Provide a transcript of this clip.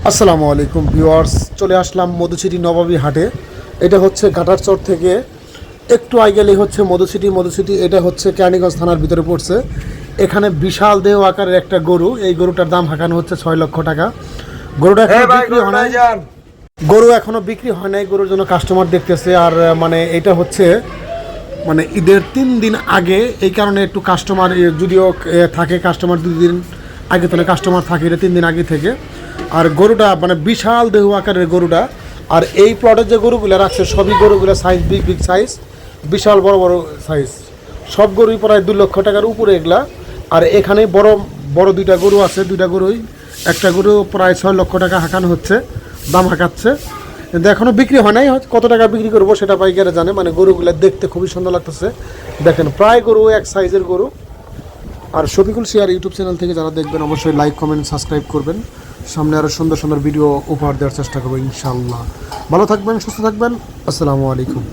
আসসালামু আলাইকুম ভিউয়ার্স, চলে আসলাম মধুসিটি নবাবী হাটে। এটা হচ্ছে ঘাটারচর থেকে একটু আগে গেলেই হচ্ছে মধুসিটি। এটা হচ্ছে কেরানীগঞ্জ থানার ভিতরে পড়ছে। এখানে বিশাল দেহ আকারের একটা গরু, এই গরুটার দাম হাঁকানো হচ্ছে 6 লক্ষ টাকা। গরুটা এখনো বিক্রি হয় নাই, বিক্রি হয় নাই। গরুর জন্য কাস্টমার দেখতেছে। আর মানে এটা হচ্ছে মানে ঈদের 3 দিন আগে, এই কারণে একটু কাস্টমার যদিও থাকে, কাস্টমার 2 দিন আগে তো কাস্টমার থাকে, এটা 3 দিন আগে থেকে। আর গরুটা মানে বিশাল দেহ আকারের গরুটা। আর এই প্লটের যে গরুগুলো রাখছে সবই গরুগুলো সাইজ বিগ সাইজ, বিশাল বড় বড় সাইজ। সব গরুই প্রায় 2 লক্ষ টাকার উপরে এগুলা। আর এখানে বড় বড় 2টা গরু আছে, 2টা গরুই, একটা গরু প্রায় 6 লক্ষ টাকা হাঁকানো হচ্ছে, দাম হাঁকাচ্ছে। কিন্তু এখনও বিক্রি হয় নাই, কত টাকা বিক্রি করবো সেটা পাইকারে জানে। মানে গরুগুলো দেখতে খুবই সুন্দর লাগতেছে। দেখেন প্রায় গরু এক সাইজের গরু। আর শফিকুল শেয়ার ইউটিউব চ্যানেল থেকে যারা দেখবেন অবশ্যই লাইক কমেন্ট সাবস্ক্রাইব করবেন। সামনে আরও সুন্দর সুন্দর ভিডিও উপহার দেওয়ার চেষ্টা করবো ইনশাআল্লাহ। ভালো থাকবেন, সুস্থ থাকবেন। আসসালামু আলাইকুম।